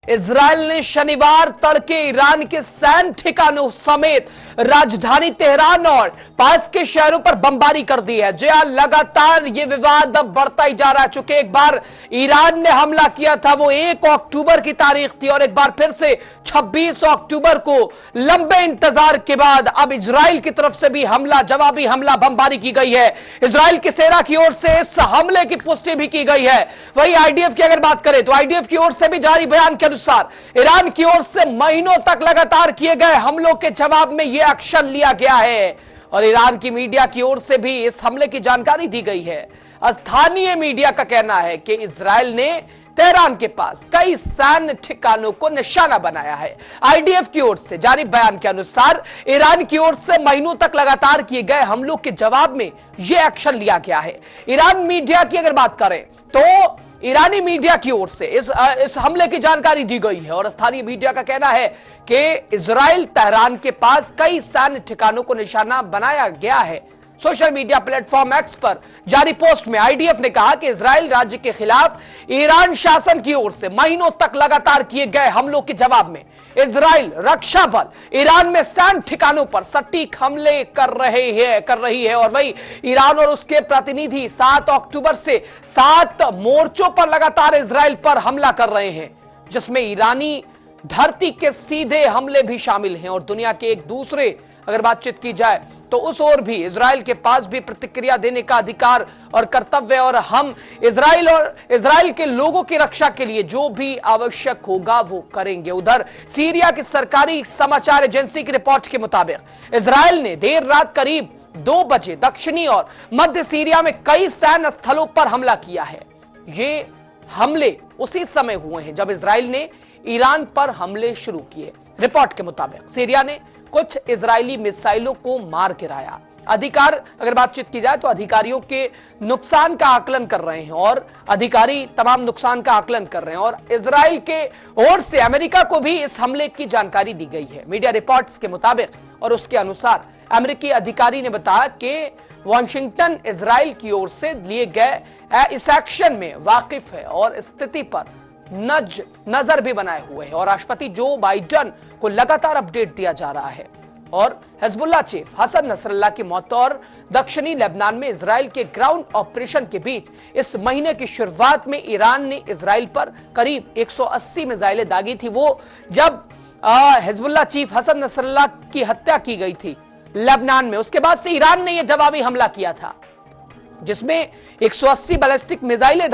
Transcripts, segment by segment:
Israel ने शनिवार तड़के ईरान के सैन्य ठिकानों समेत राजधानी तेहरान और पास के शहरों पर बमबारी कर दी है। जी हां, लगातार ये विवाद अब बढ़ता ही जा रहा है। चूंकि एक बार ईरान ने हमला किया था, वो 1 अक्टूबर की तारीख थी, और एक बार फिर से 26 अक्टूबर को लंबे इंतजार के बाद अब इजराइल की तरफ से भी हमला, जवाबी हमला, बमबारी की गई है। इजराइल की सेना की ओर से इस हमले की पुष्टि भी की गई है। वही आईडीएफ की अगर बात करें तो आईडीएफ की ओर से भी जारी बयान के अनुसार ईरान की ओर से महीनों तक लगातार किए गए हमलों के जवाब में यह एक्शन लिया गया है, और ईरान की मीडिया की ओर से भी इस हमले की जानकारी दी गई है। स्थानीय मीडिया का कहना है कि इजराइल ने तेहरान के पास कई सैन्य ठिकानों को निशाना बनाया है। आईडीएफ की ओर से जारी बयान के अनुसार ईरान की ओर से महीनों तक लगातार किए गए हमलों के जवाब में यह एक्शन लिया गया है। ईरान मीडिया की अगर बात करें तो ईरानी मीडिया की ओर से इस हमले की जानकारी दी गई है, और स्थानीय मीडिया का कहना है कि इजराइल तेहरान के पास कई सैन्य ठिकानों को निशाना बनाया गया है। सोशल मीडिया प्लेटफॉर्म एक्स पर जारी पोस्ट में आईडीएफ ने कहा कि इजराइल राज्य के खिलाफ ईरान शासन की ओर से महीनों तक लगातार किए गए हमलों के जवाब में इजराइल रक्षा बल ईरान में सैन्य ठिकानों पर सटीक हमले कर रही है। और वही ईरान और उसके प्रतिनिधि 7 अक्टूबर से 7 मोर्चों पर लगातार इजराइल पर हमला कर रहे हैं, जिसमें ईरानी धरती के सीधे हमले भी शामिल हैं। और दुनिया के एक दूसरे अगर बातचीत की जाए तो उस ओर भी इजराइल के पास भी प्रतिक्रिया देने का अधिकार और कर्तव्य, और हम इजराइल के लोगों की रक्षा के लिए जो भी आवश्यक होगा वो करेंगे। उधर सीरिया की सरकारी समाचार एजेंसी की रिपोर्ट के मुताबिक इजराइल ने देर रात करीब 2 बजे दक्षिणी और मध्य सीरिया में कई सैन्य स्थलों पर हमला किया है। ये हमले उसी समय हुए हैं जब इजराइल ने ईरान पर हमले शुरू किए। रिपोर्ट के मुताबिक सीरिया ने कुछ इजरायली मिसाइलों को मार गिराया। अधिकार अगर बातचीत की जाए तो अधिकारियों के नुकसान का आकलन कर रहे हैं, और अधिकारी तमाम नुकसान का आकलन कर रहे हैं, और इजराइल के ओर से अमेरिका को भी इस हमले की जानकारी दी गई है। मीडिया रिपोर्ट्स के मुताबिक और उसके अनुसार अमेरिकी अधिकारी ने बताया कि वाशिंगटन इजराइल की ओर से लिए गए इस एक्शन में वाकिफ है और स्थिति पर नजर भी बनाए हुए है, और राष्ट्रपति जो बाइडेन को लगातार अपडेट दिया जा रहा है। और हिजबुल्लाह चीफ हसन नसरल्लाह की मौत और दक्षिणी लेबनान में इजराइल के ग्राउंड ऑपरेशन के बीच इस महीने की शुरुआत में ईरान ने इजराइल पर करीब 180 मिसाइलें दागी थी। वो जब हिजबुल्लाह चीफ हसन नसरल्लाह की हत्या की गई थी लेबनान में, उसके बाद से ईरान ने यह जवाबी हमला किया था, जिसमें 180 बैलिस्टिक मिसाइलें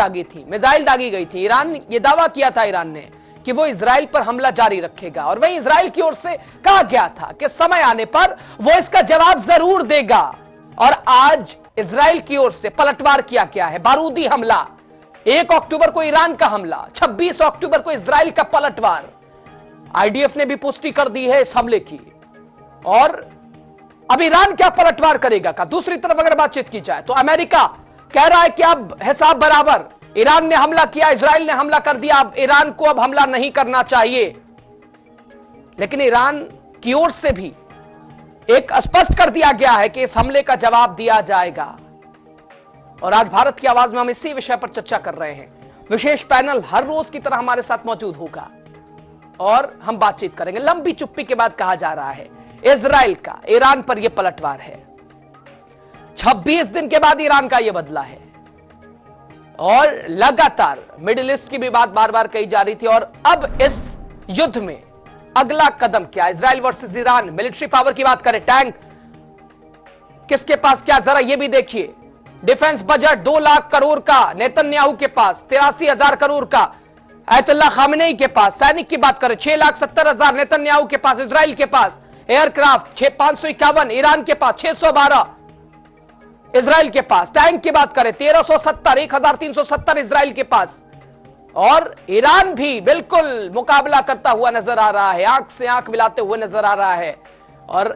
मिसाइल दागी गई थी। ईरान ये दावा किया था ईरान ने कि वो इजराइल पर हमला जारी रखेगा, और वहीं इजराइल की ओर से कहा गया था कि समय आने पर वो इसका जवाब जरूर देगा। और आज इजराइल की ओर से पलटवार किया गया है, बारूदी हमला। 1 अक्टूबर को ईरान का हमला, 26 अक्टूबर को इजराइल का पलटवार। आईडीएफ ने भी पुष्टि कर दी है इस हमले की। और अब ईरान क्या पलटवार करेगा का दूसरी तरफ अगर बातचीत की जाए तो अमेरिका कह रहा है कि अब हिसाब बराबर, ईरान ने हमला किया, इजराइल ने हमला कर दिया, अब ईरान को अब हमला नहीं करना चाहिए। लेकिन ईरान की ओर से भी एक स्पष्ट कर दिया गया है कि इस हमले का जवाब दिया जाएगा। और आज भारत की आवाज में हम इसी विषय पर चर्चा कर रहे हैं। विशेष पैनल हर रोज की तरह हमारे साथ मौजूद होगा और हम बातचीत करेंगे। लंबी चुप्पी के बाद कहा जा रहा है इजराइल का ईरान पर यह पलटवार है। 26 दिन के बाद ईरान का यह बदला है, और लगातार मिडिल ईस्ट की भी बात बार बार कही जा रही थी। और अब इस युद्ध में अगला कदम क्या, Israel versus Iran. Military power की बात करें, टैंक किसके पास क्या, जरा यह भी देखिए। डिफेंस बजट 2 लाख करोड़ का नेतन्याहू के पास, 83,000 करोड़ का अयतुल्लाह खामेनी के पास। सैनिक की बात करें 6,70,000 नेतन्याहू के पास, इजराइल के पास। एयरक्राफ्ट 551 ईरान के पास, 612 इजराइल के पास। टैंक की बात करें 1370 इजराइल के पास। और ईरान भी बिल्कुल मुकाबला करता हुआ नजर आ रहा है, आंख से आंख मिलाते हुए नजर आ रहा है। और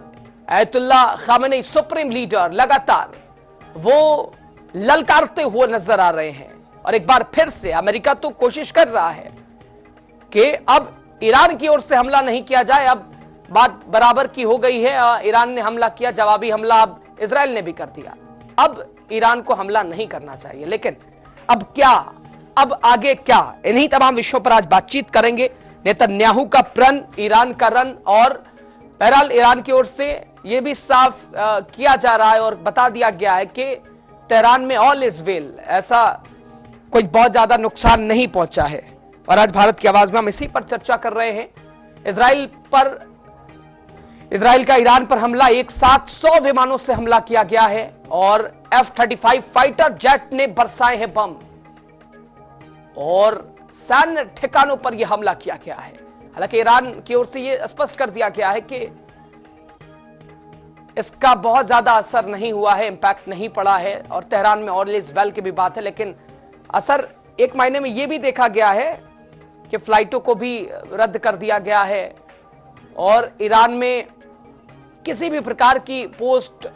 अयतुल्लाह खामेनी सुप्रीम लीडर लगातार वो ललकारते हुए नजर आ रहे हैं। और एक बार फिर से अमेरिका तो कोशिश कर रहा है कि अब ईरान की ओर से हमला नहीं किया जाए, अब बात बराबर की हो गई है। ईरान ने हमला किया, जवाबी हमला अब इजराइल ने भी कर दिया। अब ईरान को हमला नहीं करना चाहिए, लेकिन अब क्या, अब आगे क्या, इन्हीं तमाम विषयों पर आज बातचीत करेंगे। नेतन्याहू का प्रण, ईरान का रन, और बहरहाल ईरान की ओर से यह भी साफ किया जा रहा है और बता दिया गया है कि तेहरान में ऑल इज वेल, ऐसा कोई बहुत ज्यादा नुकसान नहीं पहुंचा है। और आज भारत की आवाज में हम इसी पर चर्चा कर रहे हैं। इजराइल का ईरान पर हमला, एक साथ 100 विमानों से हमला किया गया है और F-35 फाइटर जेट ने बरसाए हैं बम और सैन्य ठिकानों पर यह हमला किया गया है। हालांकि ईरान की ओर से यह स्पष्ट कर दिया गया है कि इसका बहुत ज्यादा असर नहीं हुआ है, इंपैक्ट नहीं पड़ा है, और तेहरान में ऑल इज वेल की भी बात है। लेकिन असर एक महीने में यह भी देखा गया है कि फ्लाइटों को भी रद्द कर दिया गया है और ईरान में किसी भी प्रकार की पोस्ट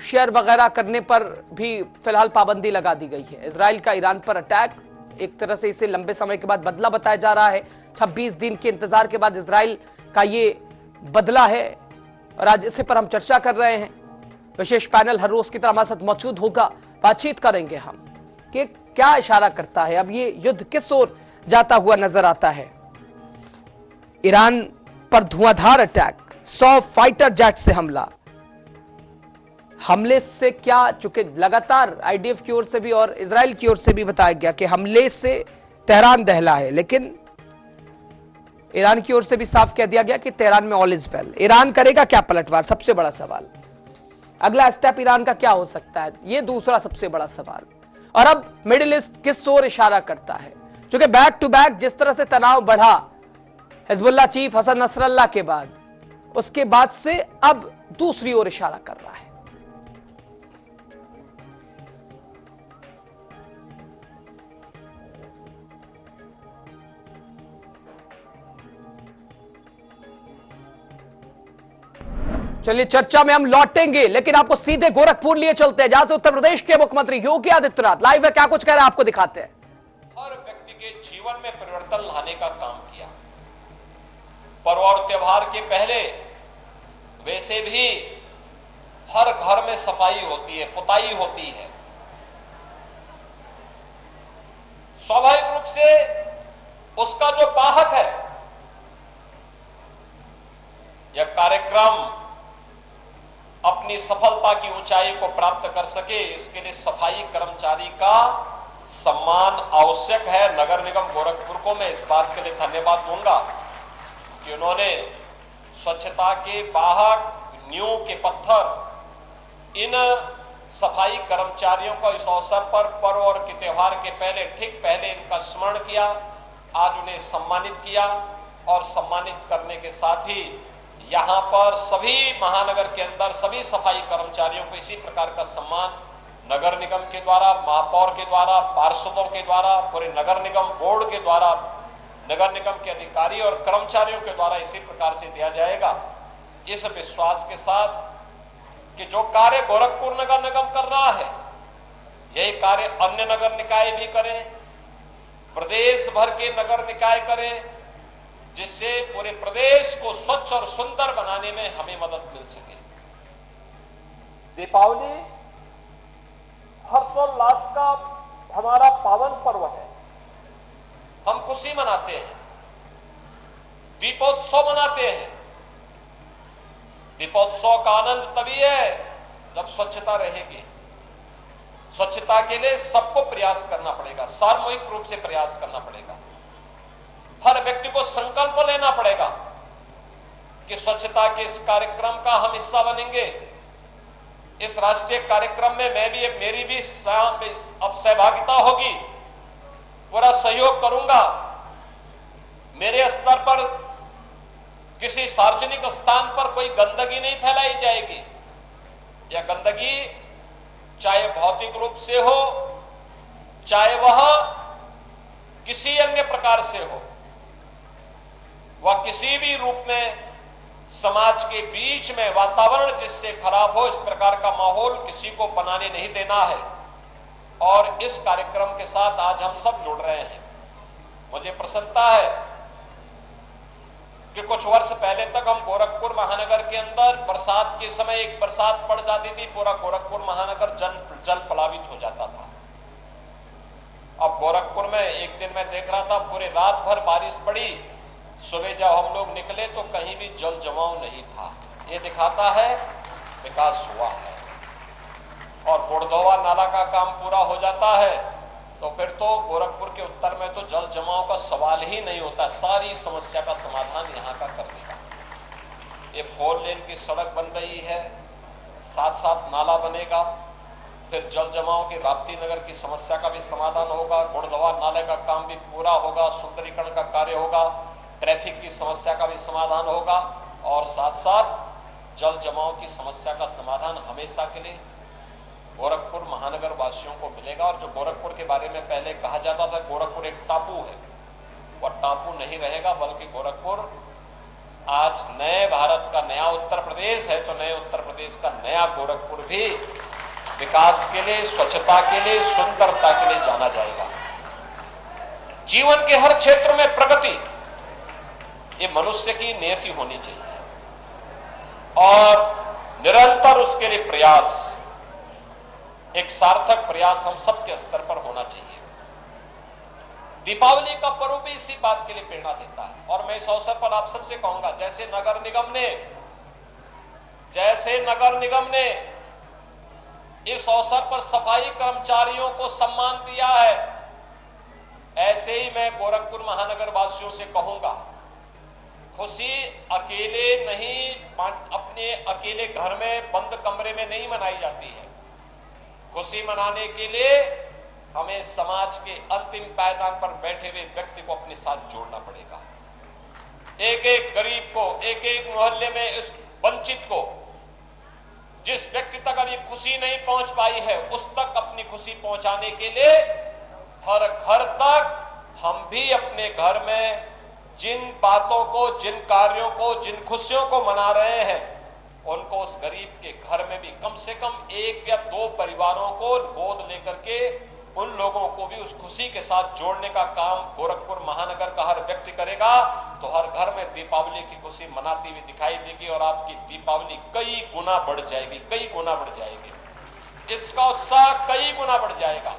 शेयर वगैरह करने पर भी फिलहाल पाबंदी लगा दी गई है। इजराइल का ईरान पर अटैक एक तरह से इसे लंबे समय के बाद बदला बताया जा रहा है। 26 दिन के इंतजार के बाद इजराइल का ये बदला है और आज इसी पर हम चर्चा कर रहे हैं। विशेष पैनल हर रोज की तरह हमारे साथ मौजूद होगा, बातचीत करेंगे हम कि क्या इशारा करता है, अब ये युद्ध किस ओर जाता हुआ नजर आता है। ईरान पर धुआंधार अटैक, 100 फाइटर जेट से हमले से क्या, चूंकि लगातार आईडीएफ की ओर से भी और इजराइल की ओर से भी बताया गया कि हमले से तेहरान दहला है, लेकिन ईरान की ओर से भी साफ कह दिया गया कि तेहरान में ऑल इज वेल। ईरान करेगा क्या पलटवार, सबसे बड़ा सवाल। अगला स्टेप ईरान का क्या हो सकता है, यह दूसरा सबसे बड़ा सवाल। और अब मिडिल ईस्ट किस ओर इशारा करता है, क्योंकि बैक टू बैक जिस तरह से तनाव बढ़ा हिजबुल्लाह चीफ हसन नसरल्लाह के बाद, उसके बाद से अब दूसरी ओर इशारा कर रहा है। चलिए चर्चा में हम लौटेंगे, लेकिन आपको सीधे गोरखपुर लिए चलते हैं, जहां से उत्तर प्रदेश के मुख्यमंत्री योगी आदित्यनाथ लाइव है, क्या कुछ कह रहे हैं आपको दिखाते हैं। हर व्यक्ति के जीवन में परिवर्तन लाने का काम किया। पर्व और त्योहार के पहले वैसे भी हर घर में सफाई होती है, पुताई होती है। स्वाभाविक रूप से उसका जो वाहक है, यह कार्यक्रम अपनी सफलता की ऊंचाई को प्राप्त कर सके, इसके लिए सफाई कर्मचारी का सम्मान आवश्यक है। नगर निगम गोरखपुर को मैं इस बात के लिए धन्यवाद दूंगा कि उन्होंने स्वच्छता के वाहक, नींव के पत्थर इन सफाई कर्मचारियों को इस अवसर पर पर्व और के त्योहार के पहले, ठीक पहले इनका स्मरण किया, आज उन्हें सम्मानित किया और सम्मानित करने के साथ ही यहां पर सभी महानगर के अंदर सभी सफाई कर्मचारियों को इसी प्रकार का सम्मान नगर निगम के द्वारा, महापौर के द्वारा, पार्षदों के द्वारा, पूरे नगर निगम बोर्ड के द्वारा, नगर निगम के अधिकारी और कर्मचारियों के द्वारा इसी प्रकार से दिया जाएगा। इस विश्वास के साथ कि जो कार्य गोरखपुर नगर निगम कर रहा है, यही कार्य अन्य नगर निकाय भी करें, प्रदेश भर के नगर निकाय करें, जिससे पूरे प्रदेश को स्वच्छ और सुंदर बनाने में हमें मदद मिल सके। दीपावली हर्षोल्लास का हमारा पावन पर्व है। हम खुशी मनाते हैं, दीपोत्सव मनाते हैं। दीपोत्सव का आनंद तभी है जब स्वच्छता रहेगी। स्वच्छता के लिए सबको प्रयास करना पड़ेगा, सामूहिक रूप से प्रयास करना पड़ेगा। हर व्यक्ति को संकल्प लेना पड़ेगा कि स्वच्छता के इस कार्यक्रम का हम हिस्सा बनेंगे। इस राष्ट्रीय कार्यक्रम में मेरी भी अब सहभागिता होगी, पूरा सहयोग करूंगा। मेरे स्तर पर किसी सार्वजनिक स्थान पर कोई गंदगी नहीं फैलाई जाएगी। यह गंदगी चाहे भौतिक रूप से हो, चाहे वह किसी अन्य प्रकार से हो, वह किसी भी रूप में समाज के बीच में वातावरण जिससे खराब हो, इस प्रकार का माहौल किसी को बनाने नहीं देना है। और इस कार्यक्रम के साथ आज हम सब जुड़ रहे हैं। मुझे प्रसन्नता है कि कुछ वर्ष पहले तक हम गोरखपुर महानगर के अंदर बरसात के समय एक बरसात पड़ जाती थी, पूरा गोरखपुर महानगर जल प्लावित हो जाता था। अब गोरखपुर में एक दिन मैं देख रहा था, पूरे रात भर बारिश पड़ी, सुबह जब हम लोग निकले तो कहीं भी जल जमाव नहीं था। ये दिखाता है विकास हुआ है। और गुड़दौवा नाला का काम पूरा हो जाता है तो फिर तो गोरखपुर के उत्तर में तो जल जमाव का सवाल ही नहीं होता। सारी समस्या का समाधान यहाँ का कर देगा। ये 4 लेन की सड़क बन रही है, साथ साथ नाला बनेगा, फिर जल जमाव की राप्ती नगर की समस्या का भी समाधान होगा, गुड़दौवा नाले का काम भी पूरा होगा, सुंदरीकरण का कार्य होगा, ट्रैफिक की समस्या का भी समाधान होगा और साथ साथ जल जमाव की समस्या का समाधान हमेशा के लिए गोरखपुर महानगर वासियों को मिलेगा। और जो गोरखपुर के बारे में पहले कहा जाता था गोरखपुर एक टापू है, वह टापू नहीं रहेगा, बल्कि गोरखपुर आज नए भारत का नया उत्तर प्रदेश है, तो नए उत्तर प्रदेश का नया गोरखपुर भी विकास के लिए, स्वच्छता के लिए, सुंदरता के लिए जाना जाएगा। जीवन के हर क्षेत्र में प्रगति ये मनुष्य की नियति होनी चाहिए और निरंतर उसके लिए प्रयास, एक सार्थक प्रयास हम सबके स्तर पर होना चाहिए। दीपावली का पर्व भी इसी बात के लिए प्रेरणा देता है और मैं इस अवसर पर आप सबसे कहूंगा, जैसे नगर निगम ने इस अवसर पर सफाई कर्मचारियों को सम्मान दिया है, ऐसे ही मैं गोरखपुर महानगर वासियों से कहूंगा, खुशी अकेले नहीं, अपने अकेले घर में बंद कमरे में नहीं मनाई जाती है। खुशी मनाने के लिए हमें समाज के अंतिम पायदान पर बैठे हुए व्यक्ति को अपने साथ जोड़ना पड़ेगा। एक एक गरीब को, एक एक मोहल्ले में इस वंचित को, जिस व्यक्ति तक अभी खुशी नहीं पहुंच पाई है, उस तक अपनी खुशी पहुंचाने के लिए हर घर तक हम भी अपने घर में जिन बातों को, जिन कार्यों को, जिन खुशियों को मना रहे हैं, उनको उस गरीब के घर में भी कम से कम 1 या 2 परिवारों को गोद लेकर के उन लोगों को भी उस खुशी के साथ जोड़ने का काम गोरखपुर महानगर का हर व्यक्ति करेगा तो हर घर में दीपावली की खुशी मनाती हुई दिखाई देगी और आपकी दीपावली कई गुना बढ़ जाएगी, कई गुना बढ़ जाएगी। इसका उत्साह कई गुना बढ़ जाएगा।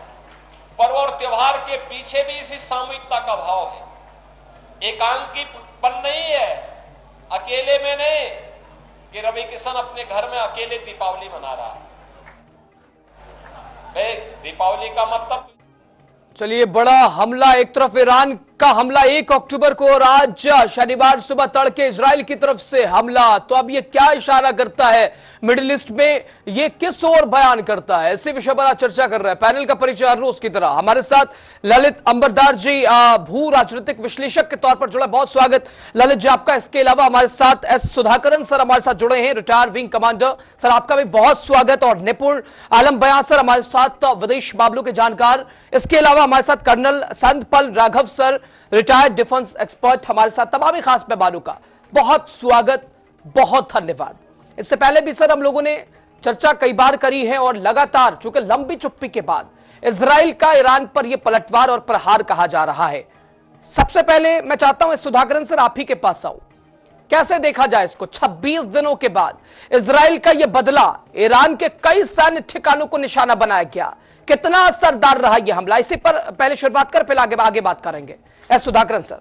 पर्व और त्योहार के पीछे भी इसी सामूहिकता का भाव है। एकांकीपन नहीं है, अकेले में नहीं कि रवि किशन अपने घर में अकेले दीपावली मना रहा है। दीपावली का मतलब, चलिए, बड़ा हमला, एक तरफ ईरान का हमला 1 अक्टूबर को और आज शनिवार सुबह तड़के इजराइल की तरफ से हमला, तो अब ये क्या इशारा करता है मिडिल ईस्ट में, ये किस ओर बयान करता है, इसी विषय पर आज चर्चा कर रहे हैं। पैनल का परिचय हर रोज की तरह हमारे साथ ललित अंबरदार जी, भू राजनीतिक विश्लेषक के तौर पर जुड़े, बहुत स्वागत ललित जी आपका। इसके अलावा हमारे साथ एस सुधाकरन सर हमारे साथ जुड़े हैं, रिटायर विंग कमांडर, सर आपका भी बहुत स्वागत। और निपुण आलम बयां सर हमारे साथ, विदेश मामलों के जानकार। इसके अलावा हमारे साथ colonel Santpal Raghav sir, retired defence expert हमारे साथ। तमाम खास मेहमानों का बहुत स्वागत, बहुत धन्यवाद। इससे पहले भी सर हम लोगों ने चर्चा कई बार करी है और लगातार चूंकि लंबी चुप्पी के बाद इजराइल का ईरान पर यह पलटवार और प्रहार कहा जा रहा है। सबसे पहले मैं चाहता हूं सुधाकरन सर आप ही के पास आऊं, कैसे देखा जाए इसको? 26 दिनों के बाद इजराइल का यह बदला, ईरान के कई सैन्य ठिकानों को निशाना बनाया गया, कितना असरदार रहा यह हमला? इसी पर पहले शुरुआत कर, फिर आगे बात करेंगे। S Sudhakaran sir.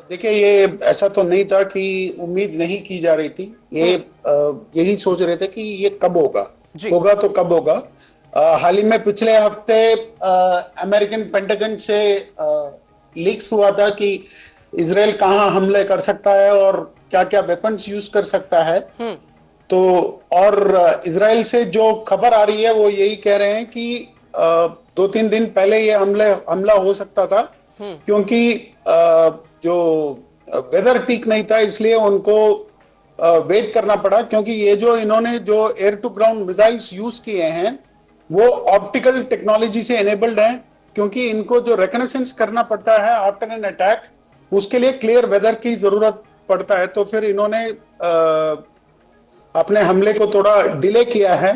देखिए, ये ऐसा तो नहीं था कि उम्मीद नहीं की जा रही थी, ये यही सोच रहे थे कि ये कब होगा तो कब होगा। हाल ही में पिछले हफ्ते अमेरिकन पेंटागन से लीक्स हुआ था कि इजराइल कहां हमले कर सकता है और क्या क्या वेपन्स यूज कर सकता है। तो और इजराइल से जो खबर आ रही है वो यही कह रहे हैं कि 2-3 दिन पहले ये हमला हो सकता था, क्योंकि जो वेदर ठीक नहीं था, इसलिए उनको वेट करना पड़ा। क्योंकि ये जो इन्होंने जो air to ground missiles use किए हैं वो ऑप्टिकल टेक्नोलॉजी से एनेबल्ड हैं, क्योंकि इनको जो रिकनेसेंस करना पड़ता है आफ्टर एन अटैक, उसके लिए क्लियर वेदर की जरूरत पड़ता है। तो फिर इन्होंने अपने हमले को थोड़ा डिले किया है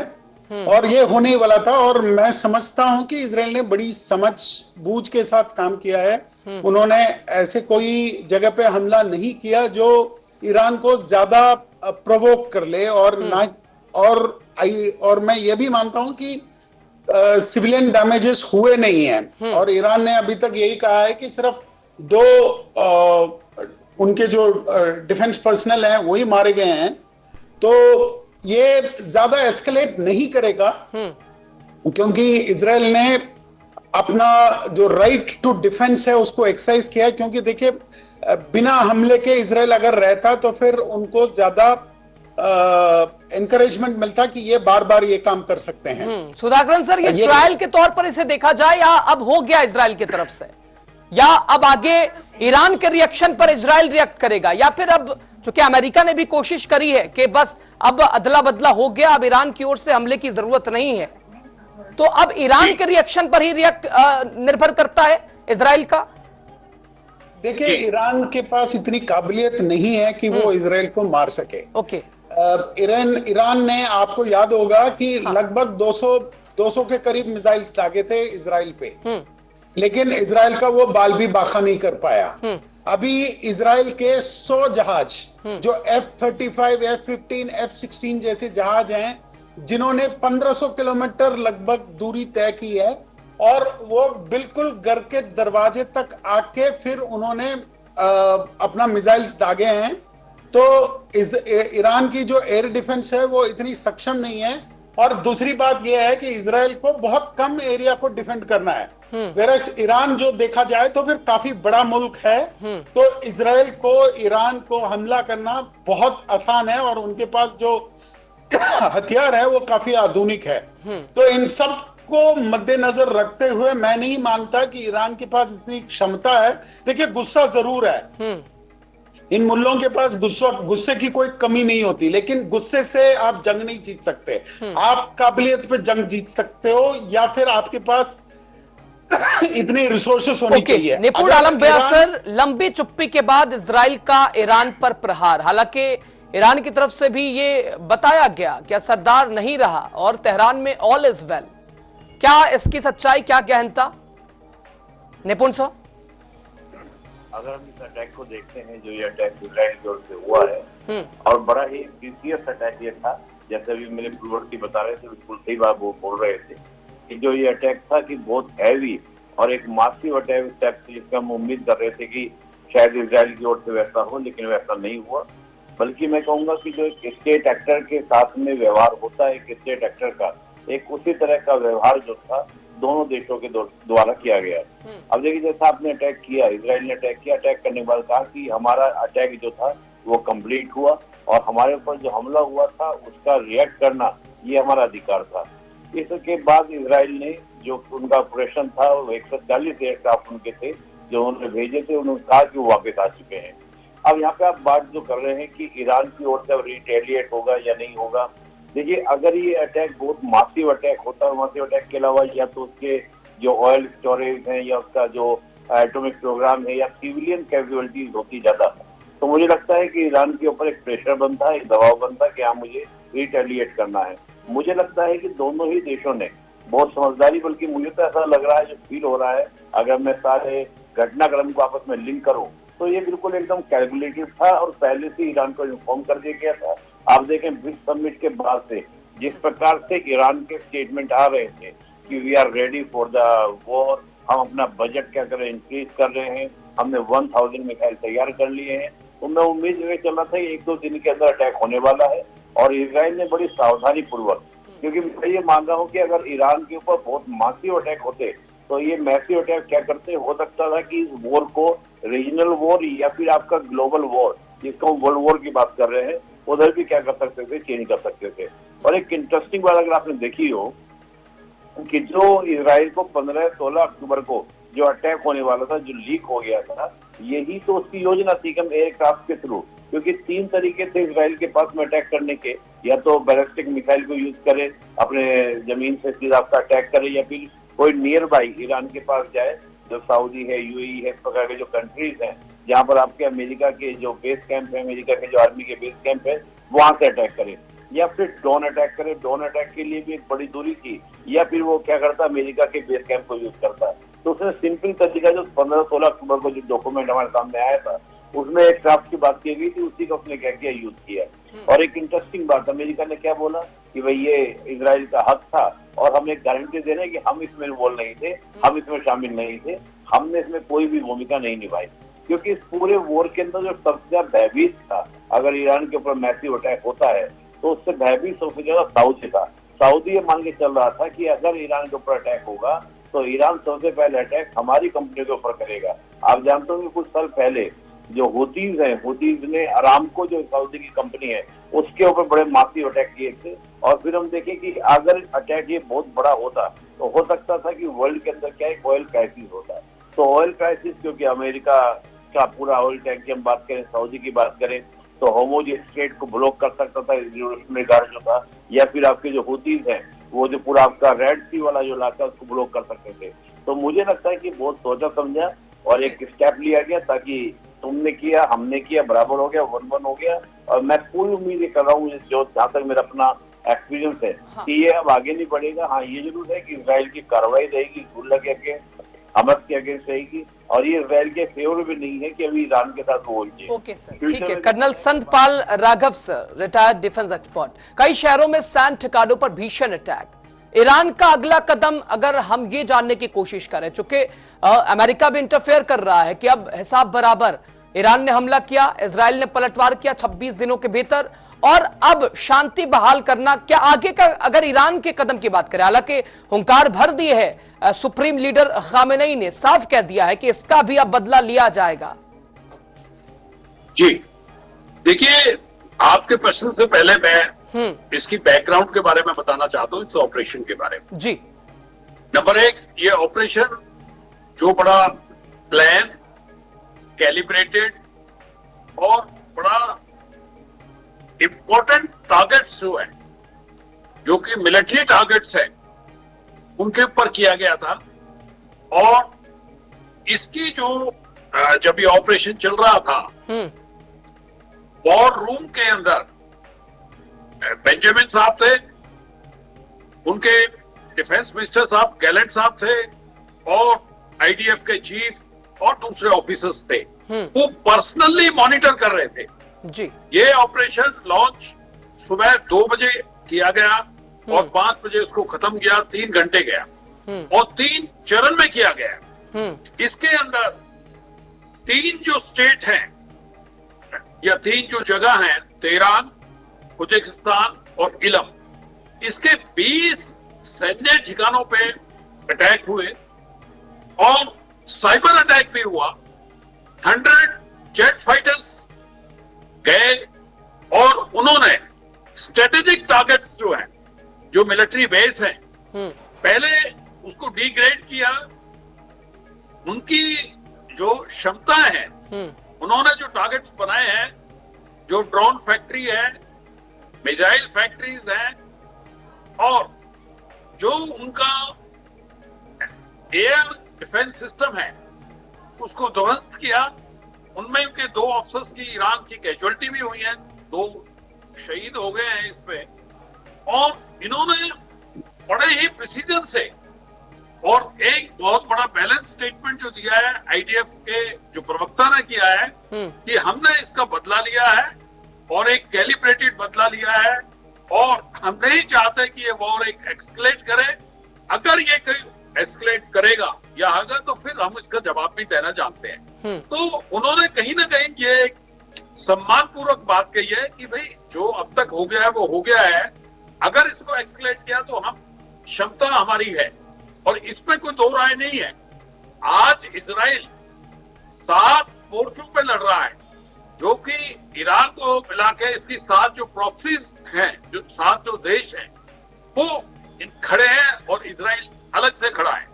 और ये होने वाला था। और मैं समझता हूं कि इजराइल ने बड़ी समझ बूझ के साथ काम किया है। उन्होंने ऐसे कोई जगह पे हमला नहीं किया जो ईरान को ज्यादा प्रोवोक कर ले और मैं ये भी मानता हूं कि सिविलियन डैमेजेस हुए नहीं हैं। और ईरान ने अभी तक यही कहा है कि सिर्फ 2 उनके जो डिफेंस पर्सनल हैं वही मारे गए हैं, तो ये ज्यादा एस्केलेट नहीं करेगा, क्योंकि इजराइल ने अपना जो राइट टू डिफेंस है उसको एक्सरसाइज किया है। क्योंकि देखिए, बिना हमले के इजराइल अगर रहता तो फिर उनको ज्यादा एनकरेजमेंट मिलता कि ये बार बार ये काम कर सकते हैं। सुधाकरन सर, ये ट्रायल के तौर पर इसे देखा जाए या अब हो गया इजराइल की तरफ से, या अब आगे ईरान के रिएक्शन पर इजराइल रिएक्ट करेगा, या फिर अब चूंकि अमेरिका ने भी कोशिश करी है कि बस अब अदला बदला हो गया, अब ईरान की ओर से हमले की जरूरत नहीं है, तो अब ईरान के रिएक्शन पर ही रिएक्ट निर्भर करता है इजराइल का? देखिए, ईरान के पास इतनी काबिलियत नहीं है कि वो इजराइल को मार सके। ओके। ईरान ने, आपको याद होगा कि लगभग 200 के करीब मिसाइल्स दागे थे इजराइल पे, लेकिन इजराइल का वो बाल भी बाका नहीं कर पाया। अभी इजराइल के 100 जहाज जो F-35, F-15, F-16 जैसे जहाज हैं, जिन्होंने 1500 किलोमीटर लगभग दूरी तय की है, और वो बिल्कुल घर के दरवाजे तक आके फिर उन्होंने अपना मिसाइल्स दागे हैं। तो ईरान की जो एयर डिफेंस है वो इतनी सक्षम नहीं है। और दूसरी बात यह है कि इजराइल को बहुत कम एरिया को डिफेंड करना है, वेरस ईरान जो देखा जाए तो फिर काफी बड़ा मुल्क है, तो इजराइल को, ईरान को हमला करना बहुत आसान है, और उनके पास जो हथियार है वो काफी आधुनिक है। तो इन सब को मद्देनजर रखते हुए मैं नहीं मानता कि ईरान के पास इतनी क्षमता है। देखिए, गुस्सा जरूर है, इन मुल्लों के पास गुस्से की कोई कमी नहीं होती, लेकिन गुस्से से आप जंग नहीं जीत सकते। आप काबिलियत पे जंग जीत सकते हो, या फिर आपके पास इतने रिसोर्सेस होने चाहिए। निपुण आलम बयासर, लंबी चुप्पी के बाद इजराइल का ईरान पर प्रहार, हालांकि ईरान की तरफ से भी ये बताया गया कि असरदार नहीं रहा और तेहरान में ऑल इज वेल, क्या इसकी सच्चाई, क्या गहनता? निपुण साहब, अगर हम इस अटैक को देखते हैं, जो ये अटैक इजराइल की ओर से हुआ है, और बड़ा ही सीरियस अटैक ये था, जैसे अभी मेरे पूर्ववर्ती बता रहे थे, बिल्कुल सही बात वो बोल रहे थे कि जो ये अटैक था कि बहुत हैवी और एक मासिव अटैक से, जिसका हम उम्मीद कर रहे थे कि शायद इजराइल की ओर से वैसा हो, लेकिन वैसा नहीं हुआ। बल्कि मैं कहूंगा कि जो एक स्टेट एक्टर के साथ में व्यवहार होता है, एक स्टेट एक्टर का, एक उसी तरह का व्यवहार जो था दोनों देशों के द्वारा किया गया। अब देखिए, जैसा आपने अटैक किया, इजराइल ने अटैक किया, अटैक करने के बाद कहा कि हमारा अटैक जो था वो कंप्लीट हुआ, और हमारे ऊपर जो हमला हुआ था उसका रिएक्ट करना ये हमारा अधिकार था। इसके बाद इजराइल ने जो उनका ऑपरेशन था, वो 140 एयरक्राफ्ट उनके थे जो उन्होंने भेजे थे, उन्होंने कहा कि वो वापस आ चुके हैं। अब यहाँ पे आप बात जो कर रहे हैं कि ईरान की ओर से रिटेलिएट होगा या नहीं होगा, देखिए, अगर ये अटैक बहुत मासिव अटैक होता है, मासिव अटैक के अलावा या तो उसके जो ऑयल स्टोरेज है, या उसका जो एटॉमिक प्रोग्राम है, या सिविलियन कैजुअलिटीज होती ज्यादा, तो मुझे लगता है कि ईरान के ऊपर एक प्रेशर बनता है, एक दबाव बनता है कि हाँ, मुझे रिटेलिएट करना है। मुझे लगता है कि दोनों ही देशों ने बहुत समझदारी, बल्कि मुझे तो ऐसा लग रहा है, जो फील हो रहा है, अगर मैं सारे घटनाक्रम को आपस में लिंक करूं, तो ये बिल्कुल एकदम कैलकुलेटेड था और पहले से ईरान को इन्फॉर्म कर दिया गया था। आप देखें, ब्रिक्स समिट के बाद से जिस प्रकार से ईरान के स्टेटमेंट आ रहे थे कि we are ready for the war, हम अपना बजट क्या कर रहे हैं, इंक्रीज कर रहे हैं, हमने 1000 मिसाइल तैयार कर लिए हैं, तो मैं उम्मीद में चल रहा था कि 1-2 दिन के अंदर अटैक होने वाला है। और इजराइल ने बड़ी सावधानी पूर्वक, क्योंकि मैं ये मान रहा हूँ कि अगर ईरान के ऊपर बहुत मासिव अटैक होते तो ये मैसिव अटैक क्या करते, हो सकता था कि इस वॉर को रीजनल वॉर या फिर आपका ग्लोबल वॉर, जिसको हम वर्ल्ड वॉर की बात कर रहे हैं, उधर भी क्या कर सकते थे, चेंज कर सकते थे। और एक इंटरेस्टिंग बात अगर आपने देखी हो कि जो इजराइल को 15-16 अक्टूबर को जो अटैक होने वाला था, जो लीक हो गया था, यही तो उसकी योजना थी कि हम एयरक्राफ्ट के थ्रू, क्योंकि 3 तरीके थे इजराइल के पास में अटैक करने के, या तो बैलिस्टिक मिसाइल को यूज करे, अपने जमीन से सीधा आपका अटैक करे, या फिर कोई नियर बाई ईरान के पास जाए, जो सऊदी है, यूएई है, इस प्रकार के जो कंट्रीज हैं जहाँ पर आपके अमेरिका के जो बेस कैंप है, अमेरिका के जो आर्मी के बेस कैंप है, वहां से अटैक करे, या फिर ड्रोन अटैक करे। ड्रोन अटैक के लिए भी एक बड़ी दूरी थी, या फिर वो क्या करता, अमेरिका के बेस कैंप को यूज करता। तो उसने सिंपल तरीका, जो 15-16 अक्टूबर को जो डॉक्यूमेंट हमारे सामने आया था, उसमें एक क्राफ्ट की बात की गई थी, उसी का उसने क्या किया, यूज किया। और एक इंटरेस्टिंग बात, अमेरिका ने क्या बोला कि भाई ये इजराइल का हक था, और हम एक गारंटी दे रहे हैं कि हम इसमें इन्वॉल्व नहीं थे, हम इसमें शामिल नहीं थे, हमने इसमें कोई भी भूमिका नहीं निभाई। क्योंकि इस पूरे वॉर के अंदर जो सबसे ज्यादा भयभीत था, अगर ईरान के ऊपर मैसिव अटैक होता है तो उससे भयभीत सबसे ज्यादा सऊदी था। सऊदी ये मान के चल रहा था कि अगर ईरान के ऊपर अटैक होगा तो ईरान सबसे पहले अटैक हमारी कंपनी के ऊपर करेगा। आप जानते हो कि कुछ साल पहले जो हुतीज हैं, हुतीज ने अरामको जो सऊदी की कंपनी है उसके ऊपर बड़े मासिव अटैक किए थे। और फिर हम देखें कि अगर अटैक ये बहुत बड़ा होता तो हो सकता था कि वर्ल्ड के अंदर क्या एक ऑयल क्राइसिस होता। तो ऑयल क्राइसिस, क्योंकि अमेरिका का पूरा ऑयल टैंक की हम बात करें, सऊदी की बात करें, तो होमोज स्ट्रेट को ब्लॉक कर सकता था रिवोल्यूशनरी गार्ड जो था, या फिर आपके जो हुतीज हैं वो जो पूरा आपका रेड सी वाला जो इलाका उसको ब्लॉक कर सकते थे। तो मुझे लगता है कि बहुत सोचा समझा और एक स्टेप लिया गया, ताकि तुमने किया हमने किया बराबर हो गया, 1-1 हो गया। और मैं पूरी उम्मीद कर रहा हूँ, जो जहाँ तक मेरा अपना एक्सपीरियंस है, कि ये अब आगे नहीं बढ़ेगा। हाँ, ये जरूर है कि इजराइल की कार्रवाई रहेगी, हिजबुल्लाह के अगेंस्ट, हमास के अगेंस्ट रहेगी, और ये इजराइल के फेवर में नहीं है कि अभी ईरान के साथ वो होगी। ओके सर, ठीक है। Colonel Santpal Raghav sir, retired defence expert. कई शहरों में सैन्य ठिकानों पर भीषण अटैक। ईरान का अगला कदम अगर हम ये जानने की कोशिश करें, चूंकि अमेरिका भी इंटरफेयर कर रहा है कि अब हिसाब बराबर, ईरान ने हमला किया, इजराइल ने पलटवार किया 26 दिनों के भीतर, और अब शांति बहाल करना, क्या आगे का अगर ईरान के कदम की बात करें, हालांकि हुंकार भर दी है सुप्रीम लीडर खामेनेई ने, साफ कह दिया है कि इसका भी अब बदला लिया जाएगा। जी देखिए, आपके प्रश्न से पहले मैं इसकी बैकग्राउंड के बारे में बताना चाहता हूं, इस ऑपरेशन के बारे में। जी, नंबर एक, ये ऑपरेशन जो बड़ा प्लान, कैलिब्रेटेड और बड़ा इंपॉर्टेंट टारगेट्स जो है, जो कि मिलिट्री टारगेट्स हैं, उनके ऊपर किया गया था। और इसकी जो जब ये ऑपरेशन चल रहा था, वॉर रूम के अंदर बेंजामिन साहब थे, उनके डिफेंस मिनिस्टर साहब गैलेंट साहब थे, और आईडीएफ के चीफ और दूसरे ऑफिसर्स थे, वो पर्सनली मॉनिटर कर रहे थे। जी, ये ऑपरेशन लॉन्च सुबह 2 बजे किया गया और 5 बजे उसको खत्म किया, 3 घंटे गया, और 3 चरण में किया गया। इसके अंदर 3 जो स्टेट हैं या 3 जो जगह हैं, तेहरान, उज्बेकिस्तान और इलम, इसके 20 सैन्य ठिकानों पे अटैक हुए और साइबर अटैक भी हुआ। 100 जेट फाइटर्स गए और उन्होंने स्ट्रेटेजिक टारगेट्स जो हैं, जो मिलिट्री बेस हैं, पहले उसको डिग्रेड किया। उनकी जो क्षमताएं हैं, उन्होंने जो टारगेट्स बनाए हैं, जो ड्रोन फैक्ट्री है, मिसाइल फैक्ट्रीज हैं, और जो उनका एयर डिफेंस सिस्टम है, उसको ध्वस्त किया। उनमें उनके 2 ऑफिसर्स की ईरान की कैजुअलिटी भी हुई है, 2 शहीद हो गए हैं इसमें। और इन्होंने बड़े ही प्रिसीजन से और एक बहुत बड़ा बैलेंस स्टेटमेंट जो दिया है आईडीएफ के जो प्रवक्ता ने किया है कि हमने इसका बदला लिया है और एक कैलिब्रेटेड बदला लिया है, और हम नहीं चाहते कि ये वॉर एक एक्सकलेट करे। अगर ये कहीं एक्सकलेट करेगा या अगर, तो फिर हम इसका जवाब भी देना जानते हैं। तो उन्होंने कहीं ना कहीं ये एक सम्मानपूर्वक बात कही है कि भाई जो अब तक हो गया है वो हो गया है, अगर इसको एक्सकलेट किया तो हम क्षमता हमारी है, और इसमें कोई 2 राय नहीं है। आज इजराइल 7 मोर्चों पे लड़ रहा है, जो कि ईरान को मिला के इसकी 7 जो प्रॉक्सीज हैं, जो 7 जो देश हैं, वो खड़े हैं और इजराइल अलग से खड़ा है।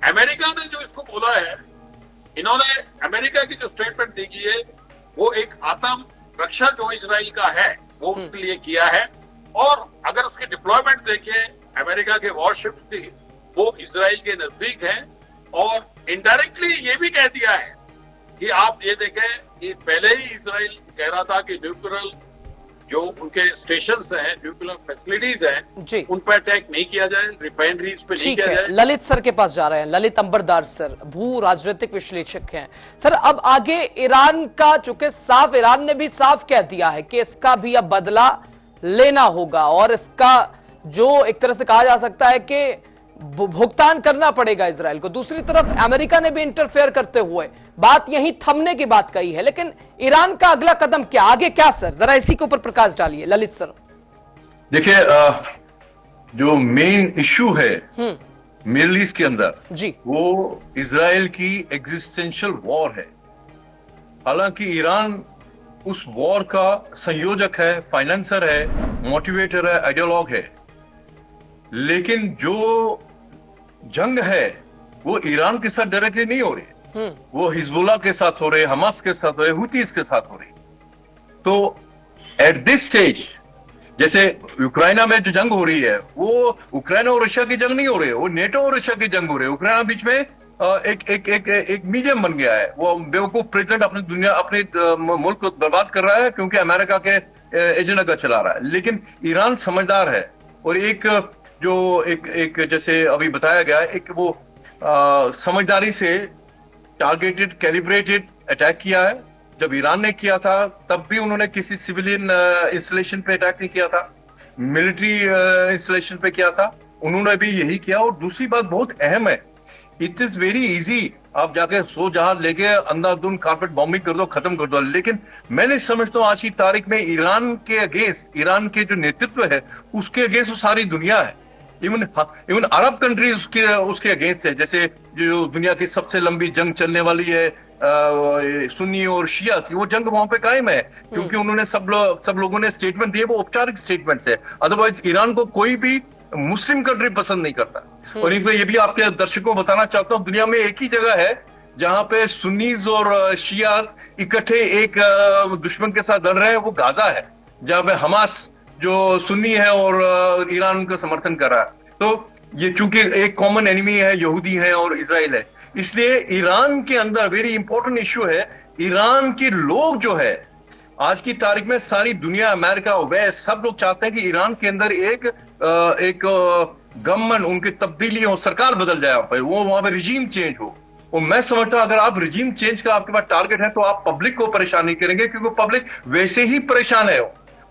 अमेरिका ने जो इसको बोला है, इन्होंने अमेरिका की जो स्टेटमेंट दी है, वो एक आत्म रक्षा जो इजराइल का है वो उसके लिए किया है। और अगर उसके डिप्लॉयमेंट देखें, अमेरिका के वॉरशिप्स की, वो इजराइल के नजदीक हैं, और इनडायरेक्टली ये भी कह दिया है कि आप ये देखें कि पहले ही इजराइल कह रहा था कि न्यूक्लियर जो उनके स्टेशंस हैं, न्यूक्लियर फैसिलिटीज हैं, उन पर अटैक नहीं किया जाए, रिफाइनरीज पे नहीं किया जाए। ललित सर के पास जा रहे हैं, ललित अंबरदार सर, भू राजनीतिक विश्लेषक हैं। सर, अब आगे ईरान का, चूंकि साफ ईरान ने भी साफ कह दिया है कि इसका भी अब बदला लेना होगा, और इसका जो एक तरह से कहा जा सकता है कि भुगतान करना पड़ेगा इजराइल को। दूसरी तरफ अमेरिका ने भी इंटरफेयर करते हुए बात यहीं थमने की बात कही है, लेकिन ईरान का अगला कदम क्या, आगे क्या सर, जरा इसी के ऊपर प्रकाश डालिए ललित सर। देखिए, जो मेन इश्यू है मिडिल ईस्ट के अंदर जी, वो इजराइल की एग्जिस्टेंशियल वॉर है। हालांकि ईरान उस वॉर का संयोजक है, फाइनेंसर है, मोटिवेटर है, आइडियोलॉग है, लेकिन जो जंग है वो ईरान के साथ डायरेक्टली नहीं हो रही, वो हिजबुल्लाह के साथ हो रहे, हमास के साथ हो रहे, हुतीज के साथ हो रही। तो एट दिस स्टेज, जैसे यूक्रेन में जो जंग हो रही है वो यूक्रेन और रशिया की जंग नहीं हो रही है, वो नेटो और रशिया की जंग हो रही है। यूक्रेन बीच में एक मीडियम बन गया है। वो बेवकूफ प्रेसिडेंट अपने मुल्क को बर्बाद कर रहा है क्योंकि अमेरिका के एजेंडा का चला रहा है। लेकिन ईरान समझदार है और एक जैसे अभी बताया गया, एक वो समझदारी से टारगेटेड कैलिब्रेटेड अटैक किया है। जब ईरान ने किया था तब भी उन्होंने किसी सिविलियन इंस्टॉलेशन पे अटैक नहीं किया था, मिलिट्री इंस्टॉलेशन पे किया था, उन्होंने भी यही किया। और दूसरी बात बहुत अहम है, इट इज वेरी इजी, आप जाके 100 जहाज लेके अंधाधुंध कारपेट बॉम्बिंग कर दो, खत्म कर दो। लेकिन मैंने समझता हूँ आज की तारीख में ईरान के अगेंस्ट, ईरान के जो नेतृत्व है उसके अगेंस्ट सारी दुनिया है। इवन अरब कंट्रीज उसके अगेंस्ट है। जैसे जो दुनिया की सबसे लंबी जंग चलने वाली है सुन्नी और शिया, वो जंग वहां पे कायम है क्योंकि उन्होंने सब लोगों ने स्टेटमेंट दिए, वो औपचारिक स्टेटमेंट्स है। अदरवाइज ईरान को कोई भी मुस्लिम कंट्री पसंद नहीं करता। और ये भी आपके दर्शकों को बताना चाहता हूँ, दुनिया में एक ही जगह है जहां पे सुन्नीज और शियाज इकट्ठे एक दुश्मन के साथ लड़ रहे हैं, वो गाजा है, जहां पे हमास जो सुन्नी है और ईरान का समर्थन कर रहा है। तो ये चूंकि एक कॉमन एनिमी है, यहूदी है और इजराइल है, इसलिए ईरान के अंदर वेरी इंपॉर्टेंट इश्यू है। ईरान के लोग जो है आज की तारीख में सारी दुनिया, अमेरिका वह सब लोग चाहते हैं कि ईरान के अंदर एक गवर्नमेंट, उनकी तब्दीली हो, सरकार बदल जाए, वो वहां पे रिजीम चेंज हो। और मैं समझता हूं अगर आप रिजीम चेंज का आपके पास टारगेट है तो आप पब्लिक को परेशान नहीं करेंगे, क्योंकि पब्लिक वैसे ही परेशान है।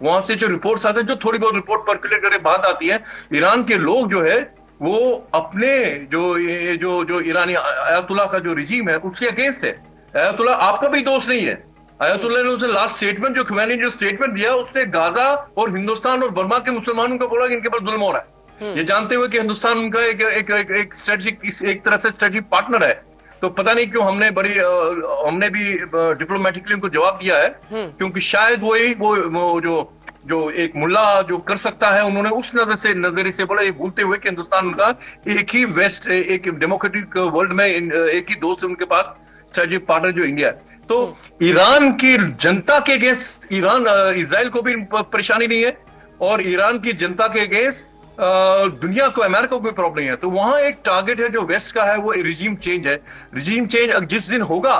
वहां से जो रिपोर्ट्स आते हैं, जो थोड़ी बहुत रिपोर्ट पर्कुलेट करके बात आती है, ईरान के लोग जो है वो अपने जो ईरानी आयतुल्लाह का जो रिजीम है उसके अगेंस्ट है। आयतुल्लाह आपका भी दोस्त नहीं है। आयतुल्लाह ने उसे लास्ट स्टेटमेंट जो खुमैनी जो स्टेटमेंट दिया, उसने गाजा और हिंदुस्तान और बर्मा के मुसलमानों को बोला कि इनके पास जुल्म हो रहा है, ये जानते हुए कि हिंदुस्तान उनका एक स्ट्रेटेजिक, एक तरह से स्ट्रेटेजिक पार्टनर है। तो पता नहीं क्यों हमने भी डिप्लोमेटिकली उनको जवाब दिया है, क्योंकि शायद वो जो एक मुल्ला जो कर सकता है, उन्होंने उस नजरिए से बोला, ये भूलते हुए कि हिंदुस्तान उनका एक ही वेस्ट, एक डेमोक्रेटिक वर्ल्ड में एक ही दोस्त है उनके पास, स्ट्रेटेजिक पार्टनर जो इंडिया है। तो ईरान की जनता के अगेंस्ट इजराइल को भी परेशानी नहीं है, और ईरान की जनता के अगेंस्ट दुनिया को, अमेरिका को कोई प्रॉब्लम नहीं है। तो वहां एक टारगेट है जो वेस्ट का है, वो रिजीम चेंज है। रिजीम चेंज जिस दिन होगा,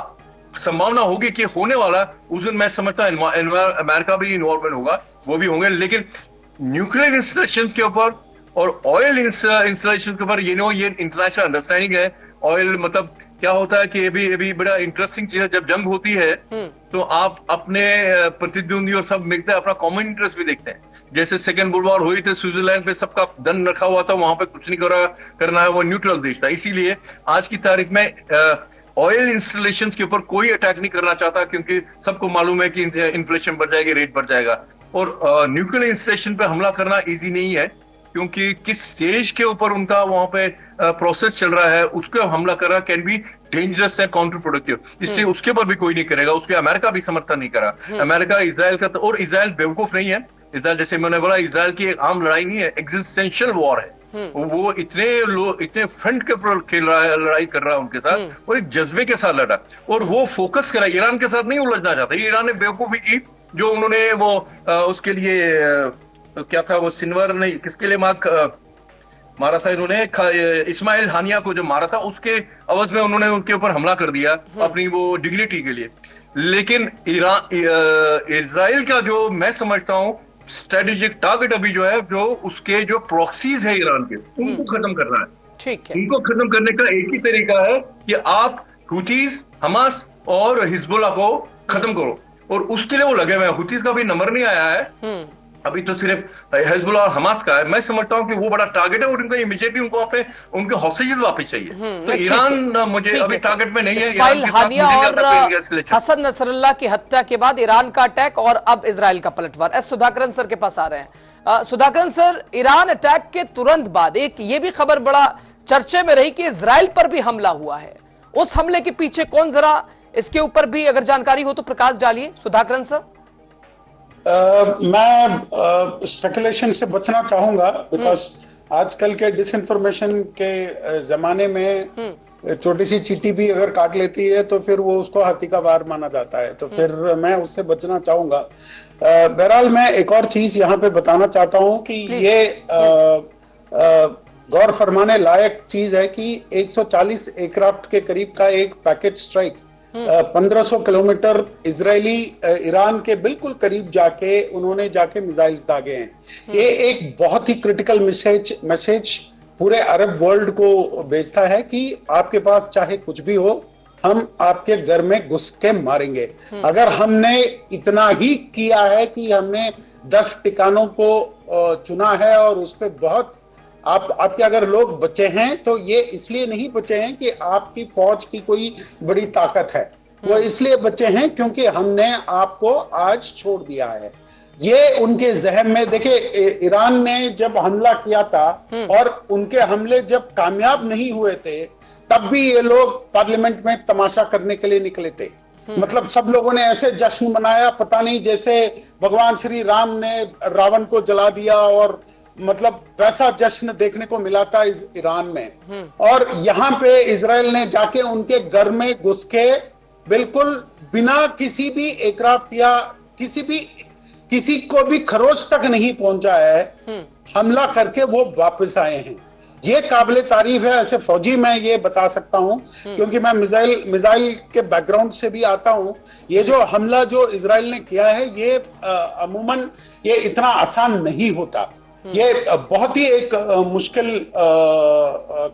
संभावना होगी कि होने वाला, उस दिन मैं समझता हूं अमेरिका भी इन्वॉल्वमेंट होगा, वो भी होंगे। लेकिन न्यूक्लियर इंस्टॉलेशन के ऊपर और ऑयल इंस्टॉलेशन के ऊपर ये इंटरनेशनल अंडरस्टैंडिंग है। ऑयल मतलब क्या होता है कि अभी बड़ा इंटरेस्टिंग चीज है, जब जंग होती है तो आप अपने प्रतिद्वंदी और सब मिलते हैं, अपना कॉमन इंटरेस्ट भी देखते हैं। जैसे सेकेंड वर्ल्ड वॉर हुई थी, स्विट्जरलैंड पे सबका धन रखा हुआ था, वहां पे कुछ नहीं करना है, वो न्यूट्रल देश था। इसीलिए आज की तारीख में ऑयल इंस्टॉलेशन के ऊपर कोई अटैक नहीं करना चाहता, क्योंकि सबको मालूम है कि इन्फ्लेशन बढ़ जाएगी, रेट बढ़ जाएगा। और न्यूक्लियर इंस्टॉलेशन पे हमला करना इजी नहीं है, क्योंकि किस स्टेज के ऊपर उनका वहां पे प्रोसेस चल रहा है, उसको हमला करना कैन बी डेंजरस है, काउंटर प्रोडक्टिव। इसलिए उसके ऊपर भी कोई नहीं करेगा, उसके अमेरिका भी समर्थन नहीं करा। अमेरिका इजराइल का, और इजराइल बेवकूफ नहीं है। इजराइल, जैसे मैंने बोला, इजराइल की एक आम लड़ाई नहीं है, एग्जिस्टेंशियल वॉर है। वो इतने फ्रंट के ऊपर खेल रहा है, लड़ाई कर रहा है उनके साथ, और एक जज्बे के साथ लड़ा, और वो फोकस करा, ईरान के साथ नहीं उलझना चाहता। ईरान ने बेवकूफी की जो उन्होंने वो उसके लिए क्या था, वो सिनवर नहीं, किसके लिए मारा था इन्होंने, इस्माइल हानिया को जो मारा था, उसके अवज में उन्होंने उनके ऊपर हमला कर दिया अपनी वो डिग्निटी के लिए। लेकिन इजराइल का जो मैं समझता हूं स्ट्रेटेजिक टारगेट अभी जो है, जो उसके जो प्रॉक्सीज है ईरान के, उनको खत्म करना है। ठीक है, उनको खत्म करने का एक ही तरीका है कि आप हुतीज, हमास और हिजबुल्लाह को खत्म करो, और उसके लिए वो लगे हुए हैं। हुतीज का भी नंबर नहीं आया है, अभी तो सिर्फ हिजबुल्लाह और हमास का है। मैं समझता हूं कि वो बड़ा टारगेट है और उनको इमीडिएटली उनको वहां पे उनके हॉस्टेजेस वापस चाहिए। तो ईरान मुझे अभी टारगेट में नहीं है। इस्माइल हानिया और हसन नसरुल्लाह की हत्या के बाद ईरान का अटैक और अब इजराइल का पलटवार। एस सुधाकरन सर के पास आ रहे हैं। सुधाकरन सर, ईरान अटैक के तुरंत बाद एक ये भी खबर बड़ा चर्चे में रही कि इजराइल पर भी हमला हुआ है। उस हमले के पीछे कौन, जरा इसके ऊपर भी अगर जानकारी हो तो प्रकाश डालिए सुधाकरन सर। मैं स्पेकुलेशन से बचना चाहूंगा, बिकॉज आजकल के डिसइंफॉर्मेशन के जमाने में छोटी सी चींटी भी अगर काट लेती है तो फिर वो उसको हाथी का वार माना जाता है, तो फिर मैं उससे बचना चाहूंगा। बहरहाल मैं एक और चीज यहाँ पे बताना चाहता हूँ कि ये गौर फरमाने लायक चीज है कि 140 एयरक्राफ्ट के करीब का एक package strike 1500 kilometre Israeli Iran के बिल्कुल करीब जाके उन्होंने जाके मिसाइल्स दागे हैं। ये एक बहुत ही क्रिटिकल मैसेज पूरे अरब वर्ल्ड को भेजता है कि आपके पास चाहे कुछ भी हो, हम आपके घर में घुस के मारेंगे। अगर हमने इतना ही किया है कि हमने 10 ठिकानों को चुना है और उस पर बहुत आपके अगर लोग बचे हैं तो ये इसलिए नहीं बचे हैं कि आपकी फौज की कोई बड़ी ताकत है, वो इसलिए बचे हैं क्योंकि हमने आपको आज छोड़ दिया है। ये उनके जहन में, देखिए ईरान ने जब हमला किया था और उनके हमले जब कामयाब नहीं हुए थे तब भी ये लोग पार्लियामेंट में तमाशा करने के लिए निकले थे। मतलब सब लोगों ने ऐसे जश्न मनाया, पता नहीं जैसे भगवान श्री राम ने रावण को जला दिया, और मतलब वैसा जश्न देखने को मिला था ईरान में। और यहाँ पे इजराइल ने जाके उनके घर में घुस के बिल्कुल बिना किसी भी एयरक्राफ्ट या किसी को भी खरोच तक नहीं पहुंचा है, हमला करके वो वापस आए हैं। ये काबिले तारीफ है। ऐसे फौजी मैं ये बता सकता हूं क्योंकि मैं मिसाइल के बैकग्राउंड से भी आता हूं। ये जो हमला जो इजराइल ने किया है ये अमूमन ये इतना आसान नहीं होता। ये बहुत ही एक मुश्किल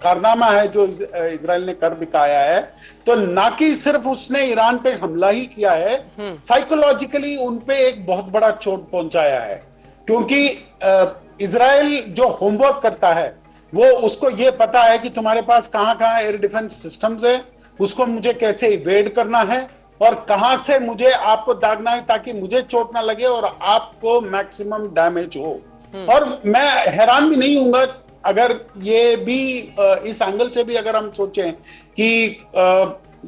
कारनामा है जो इजराइल ने कर दिखाया है। तो ना कि सिर्फ उसने ईरान पे हमला ही किया है, साइकोलॉजिकली उन पे एक बहुत बड़ा चोट पहुंचाया है। क्योंकि इजराइल जो होमवर्क करता है वो उसको ये पता है कि तुम्हारे पास कहां कहां एयर डिफेंस सिस्टम्स है, उसको मुझे कैसे इवेड करना है और कहां से मुझे आपको दागना है ताकि मुझे चोट ना लगे और आपको मैक्सिमम डैमेज हो। और मैं हैरान भी नहीं हूंगा अगर ये भी इस एंगल से भी अगर हम सोचें कि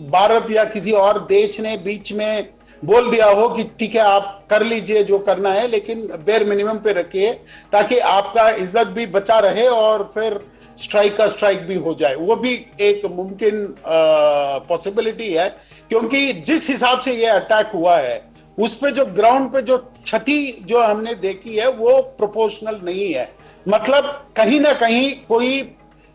भारत या किसी और देश ने बीच में बोल दिया हो कि ठीक है आप कर लीजिए जो करना है, लेकिन बेर मिनिमम पे रखिए ताकि आपका इज्जत भी बचा रहे और फिर स्ट्राइक का स्ट्राइक भी हो जाए। वो भी एक मुमकिन पॉसिबिलिटी है, क्योंकि जिस हिसाब से ये अटैक हुआ है उस पे जो ग्राउंड पे जो क्षति जो हमने देखी है वो प्रोपोर्शनल नहीं है। मतलब कहीं ना कहीं कोई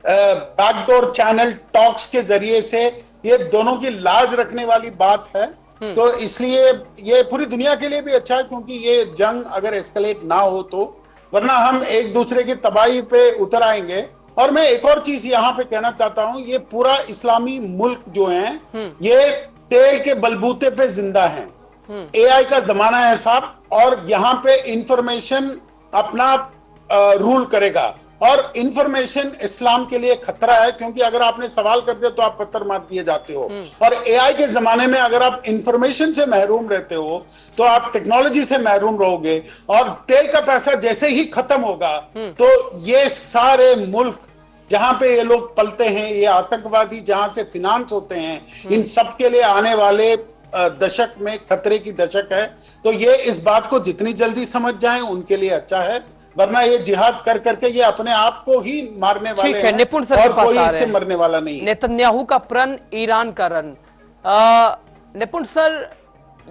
बैकडोर चैनल टॉक्स के जरिए से ये दोनों की लाज रखने वाली बात है। तो इसलिए ये पूरी दुनिया के लिए भी अच्छा है, क्योंकि ये जंग अगर एस्केलेट ना हो तो, वरना हम एक दूसरे की तबाही पे उतर आएंगे। और मैं एक और चीज यहाँ पे कहना चाहता हूँ, ये पूरा इस्लामी मुल्क जो है ये तेल के बलबूते पे जिंदा है। एआई का जमाना है साहब, और यहाँ पे इंफॉर्मेशन अपना रूल करेगा। और इंफॉर्मेशन इस्लाम के लिए खतरा है, क्योंकि अगर आपने सवाल कर दिया तो आप पत्थर मार दिए जाते हो। और एआई के जमाने में अगर आप इंफॉर्मेशन से महरूम रहते हो तो आप टेक्नोलॉजी से महरूम रहोगे। और तेल का पैसा जैसे ही खत्म होगा तो ये सारे मुल्क जहां पे ये लोग पलते हैं, ये आतंकवादी जहां से फिनांस होते हैं, इन सब के लिए आने वाले दशक में खतरे की दशक है। तो ये इस बात को जितनी जल्दी समझ जाएं उनके लिए अच्छा है, वरना ये जिहाद कर करके ये अपने आप को ही मारने वाले हैं। निपुण सर और कोई इससे मरने वाला नहीं है। नेतन्याहू का प्रण, ईरान का रन। निपुण सर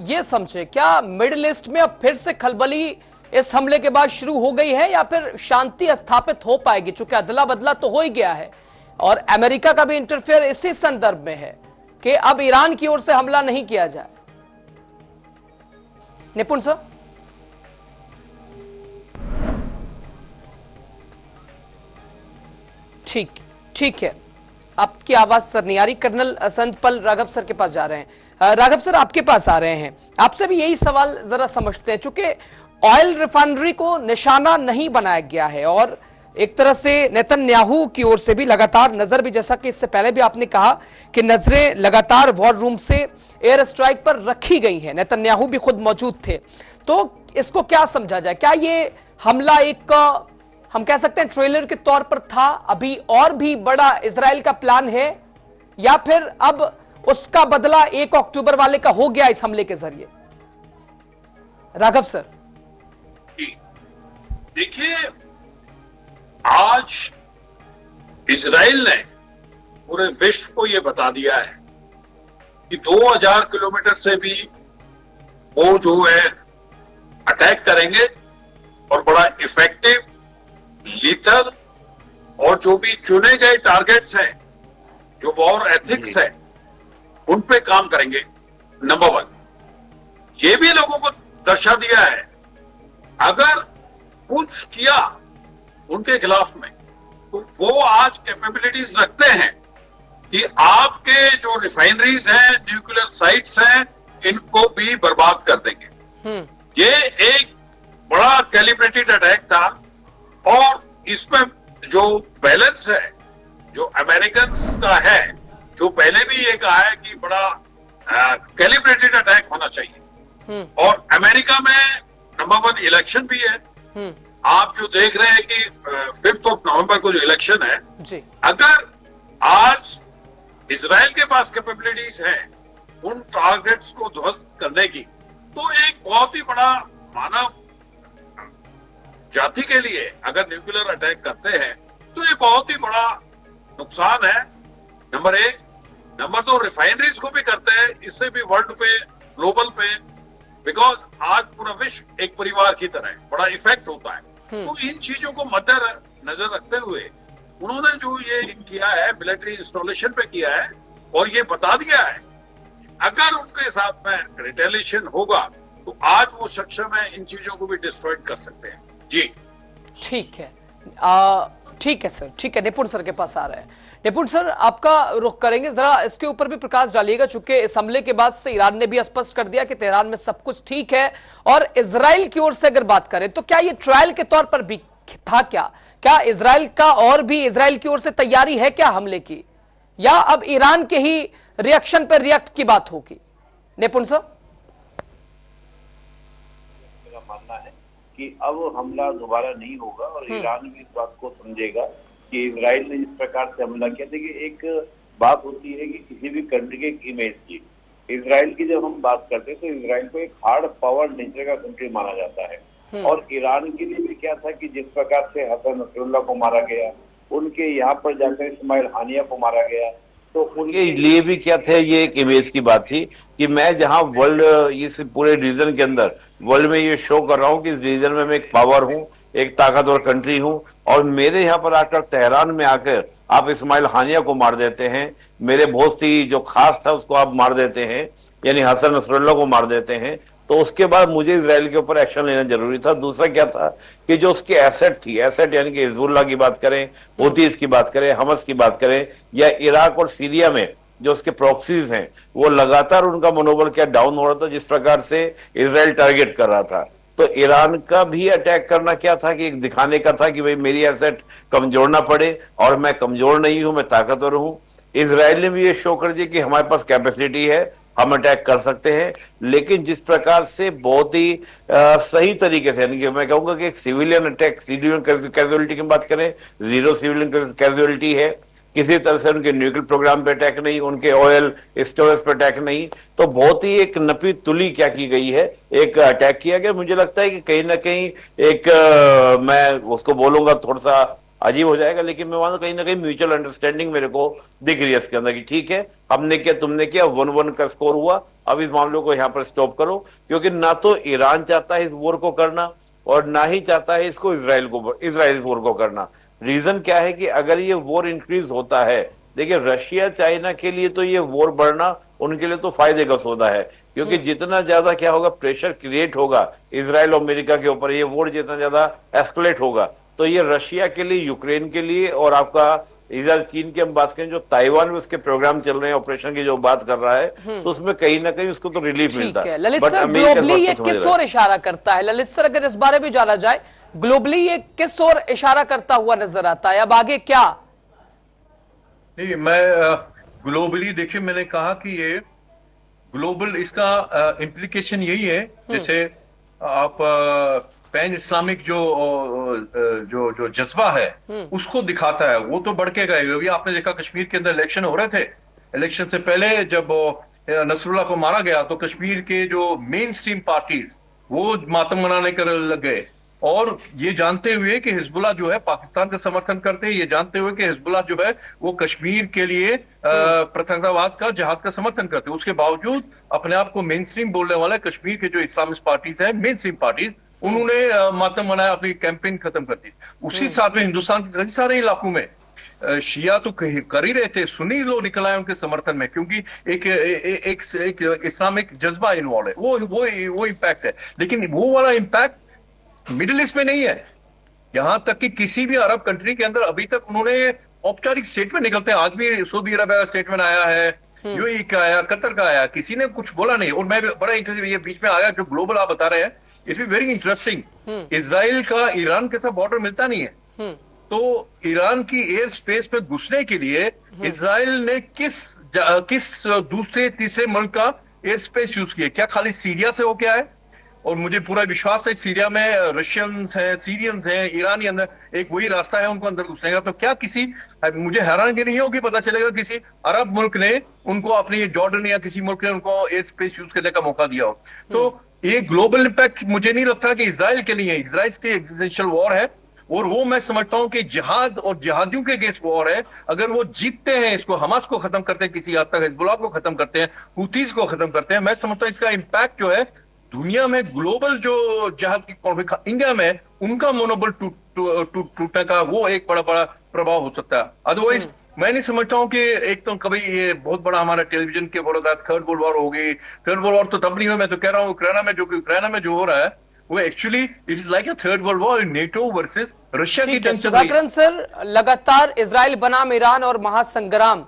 ये समझे, क्या मिडिल ईस्ट में अब फिर से खलबली इस हमले के बाद शुरू हो गई है या फिर शांति स्थापित हो पाएगी? चूंकि अदला बदला तो हो ही गया है और अमेरिका का भी इंटरफेयर इसी संदर्भ में है कि अब ईरान की ओर से हमला नहीं किया जाए। निपुण सर, ठीक है, आपकी आवाज सर नहीं आ रही। कर्नल संतपल राघव सर के पास जा रहे हैं। राघव सर आपके पास आ रहे हैं, आपसे भी यही सवाल जरा समझते हैं। चूंकि ऑयल रिफाइनरी को निशाना नहीं बनाया गया है और एक तरह से नेतन्याहू की ओर से भी लगातार नजर भी, जैसा कि इससे पहले भी आपने कहा कि नजरें लगातार वॉर रूम से एयर स्ट्राइक पर रखी गई हैं, नेतन्याहू भी खुद मौजूद थे, तो इसको क्या समझा जाए? क्या ये हमला एक हम कह सकते हैं ट्रेलर के तौर पर था, अभी और भी बड़ा इजराइल का प्लान है, या फिर अब उसका बदला 1 अक्टूबर वाले का हो गया इस हमले के जरिए? राघव सर देखिए, आज इजराइल ने पूरे विश्व को यह बता दिया है कि 2000 किलोमीटर से भी वो जो है अटैक करेंगे और बड़ा इफेक्टिव, लीथल और जो भी चुने गए टारगेट्स हैं, जो वॉर एथिक्स है, उन पे काम करेंगे। नंबर 1, ये भी लोगों को दर्शा दिया है अगर कुछ किया उनके खिलाफ में तो वो आज कैपेबिलिटीज रखते हैं कि आपके जो रिफाइनरीज हैं, न्यूक्लियर साइट्स हैं, इनको भी बर्बाद कर देंगे। ये एक बड़ा कैलिब्रेटेड अटैक था और इसमें जो बैलेंस है, जो अमेरिकन का है, जो पहले भी ये कहा है कि बड़ा कैलिब्रेटेड अटैक होना चाहिए। और अमेरिका में नंबर 1 इलेक्शन भी है। आप जो देख रहे हैं कि 5 नवंबर को जो इलेक्शन है जी। अगर आज इजराइल के पास कैपेबिलिटीज हैं उन टारगेट्स को ध्वस्त करने की, तो एक बहुत ही बड़ा मानव जाति के लिए अगर न्यूक्लियर अटैक करते हैं तो ये बहुत ही बड़ा नुकसान है, नंबर 1। नंबर 2, रिफाइनरीज को भी करते हैं, इससे भी वर्ल्ड पे, ग्लोबल पे, बिकॉज आज पूरा विश्व एक परिवार की तरह बड़ा इफेक्ट होता है। तो इन चीजों को मद्देनजर रखते हुए उन्होंने जो ये किया है, मिलिट्री इंस्टॉलेशन पे किया है और ये बता दिया है अगर उनके साथ में रिटेलिएशन होगा तो आज वो सक्षम है इन चीजों को भी डिस्ट्रॉय कर सकते हैं। जी ठीक है, ठीक है सर, ठीक है। निपुण सर के पास आ रहे हैं। निपुण सर, आपका रुख करेंगे, जरा इसके ऊपर भी प्रकाश डालिएगा, चूंकि इस हमले के बाद से ईरान ने भी स्पष्ट कर दिया कि तेहरान में सब कुछ ठीक है। और इजराइल की ओर से अगर बात करें तो क्या ये ट्रायल के तौर पर भी था? क्या इजराइल का और भी इजराइल की ओर से तैयारी है क्या हमले की, या अब ईरान के ही रिएक्शन पर रिएक्ट की बात होगी? निपुण सर, मेरा मानना है कि अब हमला दोबारा नहीं होगा और ईरान भी इस बात को समझेगा कि इजराइल ने जिस प्रकार से हमला किया। देखिए, एक बात होती है कि किसी भी कंट्री के इमेज की, इजराइल की जब हम बात करते हैं तो इजराइल को एक हार्ड पावर नेचर का कंट्री माना जाता है। और ईरान के लिए भी क्या था कि जिस प्रकार से हसन नसरुल्लाह को मारा गया, उनके यहाँ पर जाकर इस्माइल हानिया को मारा गया, तो उनके लिए भी क्या थे, ये एक इमेज की बात थी कि मैं जहाँ वर्ल्ड, इस पूरे रीजन के अंदर वर्ल्ड में ये शो कर रहा हूँ कि इस रीजन में मैं एक पावर हूँ, एक ताकतवर कंट्री हूँ, और मेरे यहाँ पर आकर तेहरान में आकर आप इस्माइल हानिया को मार देते हैं, मेरे बहुत ही जो खास था उसको आप मार देते हैं, यानी हसन नसरुल्लाह को मार देते हैं, तो उसके बाद मुझे इजराइल के ऊपर एक्शन लेना जरूरी था। दूसरा क्या था कि जो उसकी एसेट थी, एसेट यानी कि हिजबुल्लाह की बात करें, हूतीज की बात करें, हमस की बात करें, या इराक और सीरिया में जो उसके प्रॉक्सीज हैं, वो लगातार उनका मनोबल क्या डाउन हो रहा था, जिस प्रकार से इजराइल टारगेट कर रहा था। तो ईरान का भी अटैक करना क्या था कि एक दिखाने का था कि भाई मेरी एसेट कमजोर ना पड़े, और मैं कमजोर नहीं हूं, मैं ताकतवर हूं। इजराइल ने भी ये शो कर दिया कि हमारे पास कैपेसिटी है, हम अटैक कर सकते हैं। लेकिन जिस प्रकार से बहुत ही सही तरीके से, यानी कि मैं कहूंगा कि एक सिविलियन अटैक, सिविलियन कैजुअलिटी की बात करें, 0 सिविलियन कैजुअलिटी है, किसी तरह से उनके न्यूक्लियर प्रोग्राम पे अटैक नहीं, उनके ऑयल स्टोरेज पे अटैक नहीं, तो बहुत ही एक नपी तुली क्या की गई है, एक अटैक किया गया। मुझे लगता है कि कहीं ना कहीं एक मैं उसको बोलूंगा थोड़ा सा अजीब हो जाएगा, लेकिन मैं मानूं कहीं ना कहीं म्यूचुअल अंडरस्टैंडिंग मेरे को दिख रही है इसके अंदर कि ठीक है, हमने किया, तुमने किया, 1-1 का स्कोर हुआ, अब इस मामले को यहाँ पर स्टॉप करो। क्योंकि ना तो ईरान चाहता है इस वॉर को करना और ना ही चाहता है इसको इजराइल इस वॉर को करना। रीजन क्या है कि अगर ये वॉर इंक्रीज होता है, देखिए रशिया चाइना के लिए तो ये वॉर बढ़ना उनके लिए तो फायदे का सौदा है, क्योंकि जितना ज्यादा क्या होगा प्रेशर क्रिएट होगा इजराइल और अमेरिका के ऊपर, ये वॉर जितना ज्यादा एस्केलेट होगा, तो ये रशिया के लिए, यूक्रेन के लिए और आपका इधर चीन की हम बात करें, जो ताइवान में उसके प्रोग्राम चल रहे हैं, ऑपरेशन की जो बात कर रहा है, तो उसमें कहीं ना कहीं उसको तो रिलीफ मिलता है। ललित सर, ग्लोबली ये किस ओर इशारा करता है? ललित सर, अगर इस बारे में जाना जाए, ग्लोबली ये किस ओर इशारा करता हुआ नजर आता है? अब आगे क्या? नहीं, मैं ग्लोबली, देखिए मैंने कहा कि ये ग्लोबल, इसका इम्प्लीकेशन यही है, जैसे आप पैन इस्लामिक जो जज्बा है उसको दिखाता है, वो तो बढ़ के गए। अभी आपने देखा कश्मीर के अंदर इलेक्शन हो रहे थे, इलेक्शन से पहले जब नसरुल्लाह को मारा गया तो कश्मीर के जो मेन स्ट्रीम पार्टीज वो मातम मनाने कर लग गए, और ये जानते हुए कि हिजबुल्लाह जो है पाकिस्तान का समर्थन करते हैं, ये जानते हुए कि हिजबुल्लाह जो है वो कश्मीर के लिए पृथकतावाद का, जिहाद का समर्थन करते हैं, उसके बावजूद अपने आप को मेन स्ट्रीम बोलने वाले कश्मीर के जो इस्लामिस्ट पार्टीज हैं, मेन स्ट्रीम पार्टीज, उन्होंने मातम मनाया, अपनी कैंपेन खत्म कर दी। उसी साथ में हिंदुस्तान के कई सारे इलाकों में शिया तो कर ही रहे थे, सुन्नी लोग निकल आए उनके समर्थन में, क्योंकि एक इस्लामिक जज्बा इन्वॉल्व है, वो इम्पैक्ट है। लेकिन वो वाला इम्पैक्ट मिडिल ईस्ट में नहीं है। यहां तक कि किसी भी अरब कंट्री के अंदर अभी तक उन्होंने औपचारिक स्टेटमेंट निकलते हैं, आज भी सऊदी अरब का स्टेटमेंट आया है, यूएई का आया, कतर का आया, किसी ने कुछ बोला नहीं। और मैं बड़ा इंटरेस्टिंग, ये बीच में आया जो ग्लोबल आप बता रहे हैं, it is very interesting. Israel का ईरान के साथ बॉर्डर मिलता नहीं है, तो ईरान की एयर स्पेस पे घुसने के लिए इजराइल ने किस दूसरे तीसरे मुल्क का एयर स्पेस यूज किया? क्या खाली सीरिया से हो क्या है? और मुझे पूरा विश्वास है सीरिया में रशियंस हैं, सीरियंस हैं, ईरानी अंदर एक वही रास्ता है उनको अंदर घुसने का। तो क्या किसी, मुझे हैरानगी नहीं होगी पता चलेगा किसी अरब मुल्क ने उनको, अपने जॉर्डन या किसी मुल्क ने उनको एयर स्पेस यूज करने का मौका दिया हो। तो ये ग्लोबल इम्पैक्ट मुझे नहीं लगता कि इजराइल के लिए है, इजराइल के एग्जिस्टेंशियल वॉर है, और वो मैं समझता हूं कि जिहाद और जिहादियों के अगेंस्ट वॉर है। अगर वो जीतते हैं इसको, हमास को खत्म करते हैं, किसी हद तक हिजबुल्लाह को खत्म करते हैं, हुतीज को खत्म करते हैं, मैं समझता हूं इसका इम्पैक्ट जो है दुनिया में ग्लोबल जो जिहाद की इंडिया में उनका मनोबल टूटने का वो एक बड़ा प्रभाव हो सकता है। अदरवाइज मैं नहीं समझता हूँ कि एक तो कभी ये बहुत बड़ा हमारा टेलीविजन के बोला था थर्ड वर्ल्ड वॉर होगी, थर्ड वर्ल्ड वॉर तो तब नहीं हुआ। मैं तो कह रहा हूँ उक्रेना में जो हो रहा है वो actually it is like a third world war, NATO versus Russia की जंग चल रही है। सुधाकरन सर, लगातार इजराइल बनाम ईरान और महासंग्राम,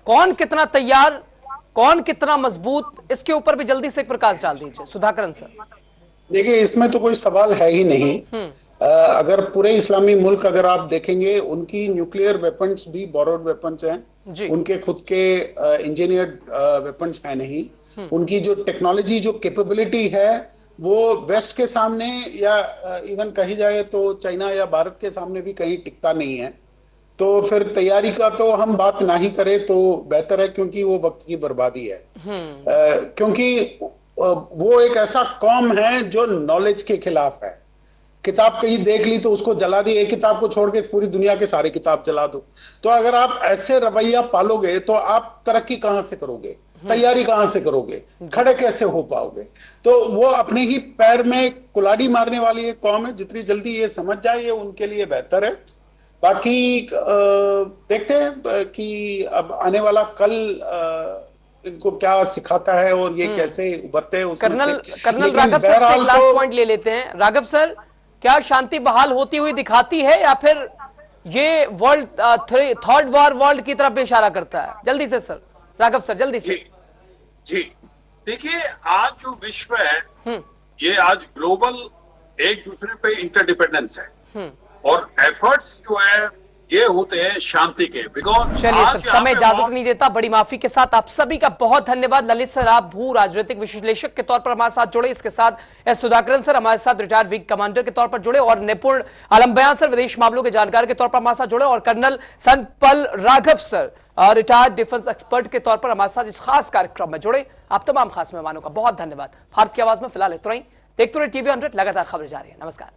कौन कितना तैयार, कौन कितना मजबूत, इसके ऊपर भी जल्दी से एक प्रकाश डाल दीजिए सुधाकरन सर। देखिए, इसमें तो कोई सवाल है ही नहीं। अगर पूरे इस्लामी मुल्क अगर आप देखेंगे, उनकी न्यूक्लियर वेपन्स भी बोरोड वेपन्स हैं, उनके खुद के इंजीनियर्ड वेपन्स हैं नहीं। उनकी जो टेक्नोलॉजी, जो कैपेबिलिटी है, वो वेस्ट के सामने या इवन कही जाए तो चाइना या भारत के सामने भी कहीं टिकता नहीं है। तो फिर तैयारी का तो हम बात ना ही करें तो बेहतर है, क्योंकि वो वक्त की बर्बादी है। क्योंकि वो एक ऐसा कौम है जो नॉलेज के खिलाफ है। किताब कहीं देख ली तो उसको जला दी, एक किताब को छोड़ के पूरी दुनिया के सारे किताब जला दो। तो अगर आप ऐसे रवैया पालोगे तो आप तरक्की कहां से करोगे, तैयारी कहां से करोगे, खड़े कैसे हो पाओगे? तो वो अपने ही पैर में कुल्हाड़ी मारने वाली एक कौम है। जितनी जल्दी ये समझ जाए ये उनके लिए बेहतर है। बाकी देखते हैं कि अब आने वाला कल इनको क्या सिखाता है और ये कैसे उभरते हैं उसमें से। कर्नल राघव सर से एक लास्ट पॉइंट ले लेते हैं। राघव सर, क्या शांति बहाल होती हुई दिखाती है या फिर ये वर्ल्ड थर्ड वॉर वर्ल्ड की तरफ इशारा करता है? जल्दी से सर, राघव सर जल्दी से। जी देखिए, आज जो विश्व है ये आज ग्लोबल एक दूसरे पे इंटरडिपेंडेंस है, और एफर्ट्स जो है ये होते हैं शांति के। बिकॉज चलिए सर, समय इजाजत नहीं देता, बड़ी माफी के साथ आप सभी का बहुत धन्यवाद। ललित सर, आप भू राजनीतिक विश्लेषक के तौर पर हमारे साथ जुड़े, इसके साथ एस सुधाकरन सर हमारे साथ रिटायर्ड विंग कमांडर के तौर पर जुड़े, और निपुण आलम बयां सर विदेश मामलों के जानकार के तौर पर हमारे साथ जुड़े, और colonel Santpal Raghav sir retired defence expert के तौर पर हमारे साथ इस खास कार्यक्रम में जुड़े। आप तमाम खास मेहमानों का बहुत धन्यवाद। भारत की आवाज में फिलहाल इतना ही। देखते रहिए TV 100, लगातार खबरें जारी है। नमस्कार।